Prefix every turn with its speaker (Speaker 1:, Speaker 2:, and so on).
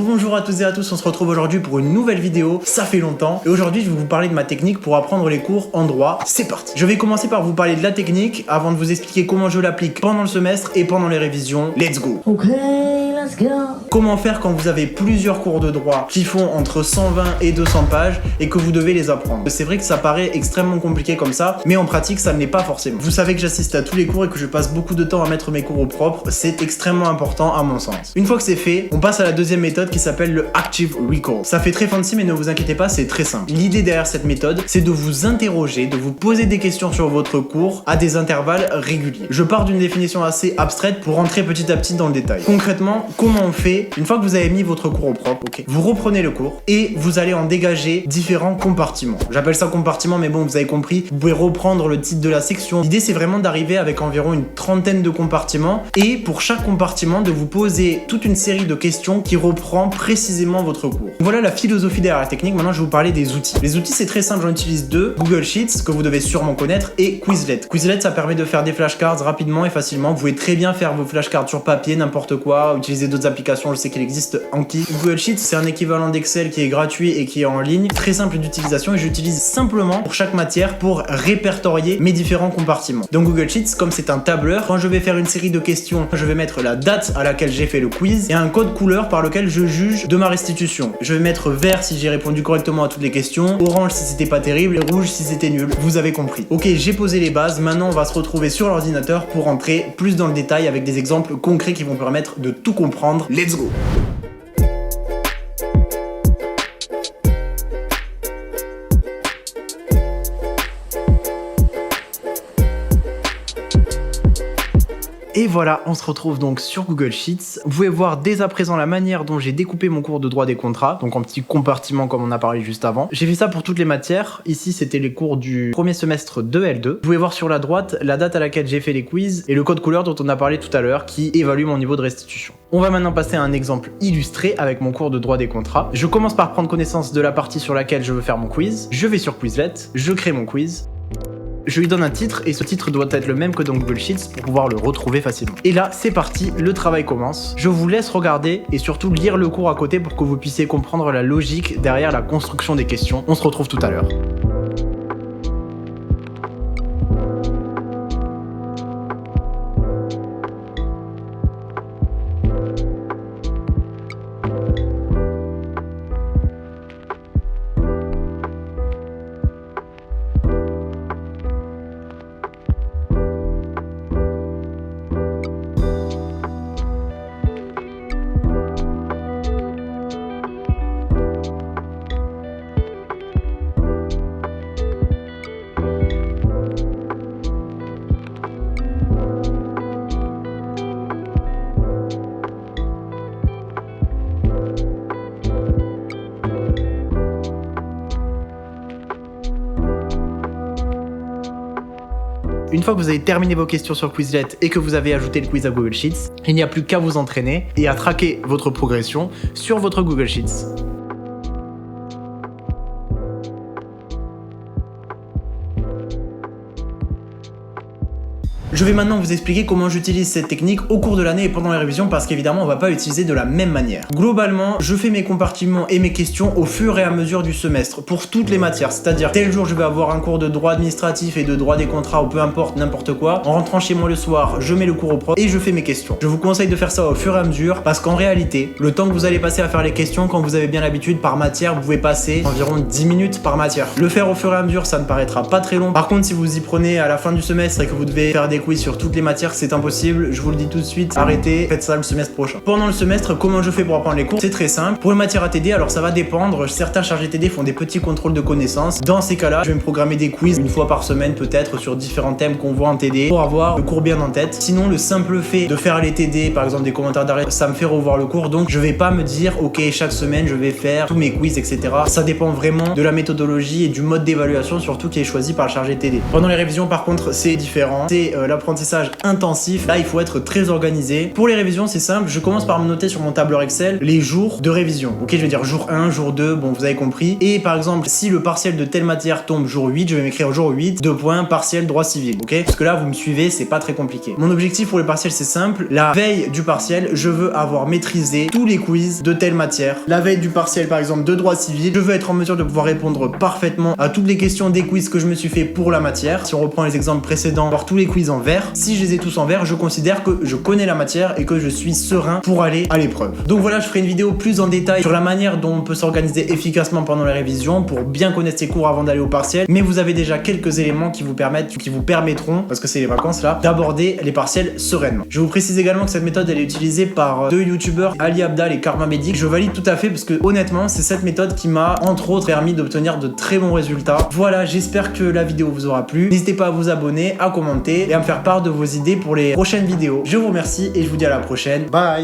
Speaker 1: Bonjour à toutes et à tous, on se retrouve aujourd'hui pour une nouvelle vidéo, ça fait longtemps. Et aujourd'hui je vais vous parler de ma technique pour apprendre les cours en droit, c'est parti. Je vais commencer par vous parler de la technique avant de vous expliquer comment je l'applique pendant le semestre et pendant les révisions. Let's go.
Speaker 2: Ok, let's go.
Speaker 1: Comment faire quand vous avez plusieurs cours de droit qui font entre 120 et 200 pages et que vous devez les apprendre. C'est vrai que ça paraît extrêmement compliqué comme ça, mais en pratique ça ne l'est pas forcément. Vous savez que j'assiste à tous les cours et que je passe beaucoup de temps à mettre mes cours au propre, c'est extrêmement important à mon sens. Une fois que c'est fait, on passe à la deuxième méthode qui s'appelle le Active Recall. Ça fait très fancy mais ne vous inquiétez pas, c'est très simple. L'idée derrière cette méthode, c'est de vous interroger, de vous poser des questions sur votre cours à des intervalles réguliers. Je pars d'une définition assez abstraite pour rentrer petit à petit dans le détail. Concrètement, comment on fait une fois que vous avez mis votre cours au propre, vous reprenez le cours et vous allez en dégager différents compartiments. J'appelle ça compartiment, mais bon, vous avez compris, vous pouvez reprendre le titre de la section. L'idée, c'est vraiment d'arriver avec environ une trentaine de compartiments et pour chaque compartiment, de vous poser toute une série de questions qui reprend précisément votre cours. Voilà la philosophie derrière la technique. Maintenant, je vais vous parler des outils. Les outils, c'est très simple, j'en utilise deux, Google Sheets, que vous devez sûrement connaître, et Quizlet. Quizlet, ça permet de faire des flashcards rapidement et facilement. Vous pouvez très bien faire vos flashcards sur papier, n'importe quoi, utiliser d'autres applications, je sais qu'il existe Anki. Google Sheets, c'est un équivalent d'Excel qui est gratuit et qui est en ligne, très simple d'utilisation et j'utilise simplement pour chaque matière pour répertorier mes différents compartiments. Donc Google Sheets, comme c'est un tableur, quand je vais faire une série de questions, je vais mettre la date à laquelle j'ai fait le quiz et un code couleur par lequel je juge de ma restitution. Je vais mettre vert si j'ai répondu correctement à toutes les questions, orange si c'était pas terrible et rouge si c'était nul. Vous avez compris. Ok, j'ai posé les bases, maintenant on va se retrouver sur l'ordinateur pour entrer plus dans le détail avec des exemples concrets qui vont permettre de tout comprendre. Let's go! Et voilà, on se retrouve donc sur Google Sheets. Vous pouvez voir dès à présent la manière dont j'ai découpé mon cours de droit des contrats, donc en petits compartiments comme on a parlé juste avant. J'ai fait ça pour toutes les matières. Ici, c'était les cours du premier semestre de L2. Vous pouvez voir sur la droite la date à laquelle j'ai fait les quiz et le code couleur dont on a parlé tout à l'heure qui évalue mon niveau de restitution. On va maintenant passer à un exemple illustré avec mon cours de droit des contrats. Je commence par prendre connaissance de la partie sur laquelle je veux faire mon quiz. Je vais sur Quizlet, je crée mon quiz. Je lui donne un titre et ce titre doit être le même que dans Google Sheets pour pouvoir le retrouver facilement. Et là, c'est parti, le travail commence. Je vous laisse regarder et surtout lire le cours à côté pour que vous puissiez comprendre la logique derrière la construction des questions. On se retrouve tout à l'heure. Une fois que vous avez terminé vos questions sur Quizlet et que vous avez ajouté le quiz à Google Sheets, il n'y a plus qu'à vous entraîner et à traquer votre progression sur votre Google Sheets. Je vais maintenant vous expliquer comment j'utilise cette technique au cours de l'année et pendant les révisions parce qu'évidemment on va pas l'utiliser de la même manière. Globalement, je fais mes compartiments et mes questions au fur et à mesure du semestre pour toutes les matières, c'est-à-dire tel jour je vais avoir un cours de droit administratif et de droit des contrats ou peu importe, n'importe quoi. En rentrant chez moi le soir, je mets le cours au propre et je fais mes questions. Je vous conseille de faire ça au fur et à mesure parce qu'en réalité, le temps que vous allez passer à faire les questions, quand vous avez bien l'habitude par matière, vous pouvez passer environ 10 minutes par matière. Le faire au fur et à mesure, ça ne paraîtra pas très long. Par contre, si vous y prenez à la fin du semestre et que vous devez faire des quiz sur toutes les matières, c'est impossible, je vous le dis tout de suite, arrêtez, faites ça le semestre prochain. Pendant le semestre, comment je fais pour apprendre les cours? C'est très simple. Pour les matières ATD, alors ça va dépendre, certains chargés TD font des petits contrôles de connaissances. Dans ces cas-là, je vais me programmer des quiz une fois par semaine peut-être sur différents thèmes qu'on voit en TD pour avoir le cours bien en tête. Sinon, le simple fait de faire les TD, par exemple des commentaires d'arrêt, ça me fait revoir le cours, donc je vais pas me dire ok, chaque semaine je vais faire tous mes quiz, etc. Ça dépend vraiment de la méthodologie et du mode d'évaluation surtout qui est choisi par le chargé TD. Pendant les révisions par contre, c'est différent. C'est l'apprentissage intensif, là il faut être très organisé. Pour les révisions c'est simple, je commence par me noter sur mon tableur Excel les jours de révision. Ok, je vais dire jour 1, jour 2, bon vous avez compris. Et par exemple, si le partiel de telle matière tombe jour 8, je vais m'écrire jour 8, 2 points, partiel droit civil, ok? Parce que là vous me suivez, c'est pas très compliqué. Mon objectif pour les partiels c'est simple, la veille du partiel, je veux avoir maîtrisé tous les quiz de telle matière. La veille du partiel par exemple de droit civil, je veux être en mesure de pouvoir répondre parfaitement à toutes les questions des quiz que je me suis fait pour la matière. Si on reprend les exemples précédents, voir tous les quiz en vert, si je les ai tous en vert, je considère que je connais la matière et que je suis serein pour aller à l'épreuve. Donc voilà, je ferai une vidéo plus en détail sur la manière dont on peut s'organiser efficacement pendant les révisions pour bien connaître ses cours avant d'aller au partiel, mais vous avez déjà quelques éléments qui vous permettront, parce que c'est les vacances là, d'aborder les partiels sereinement. Je vous précise également que cette méthode elle est utilisée par deux youtubeurs, Ali Abdal et Karma Medic. Je valide tout à fait parce que honnêtement c'est cette méthode qui m'a entre autres permis d'obtenir de très bons résultats. Voilà, j'espère que la vidéo vous aura plu. N'hésitez pas à vous abonner, à commenter et à me faire part de vos idées pour les prochaines vidéos. Je vous remercie et je vous dis à la prochaine. Bye.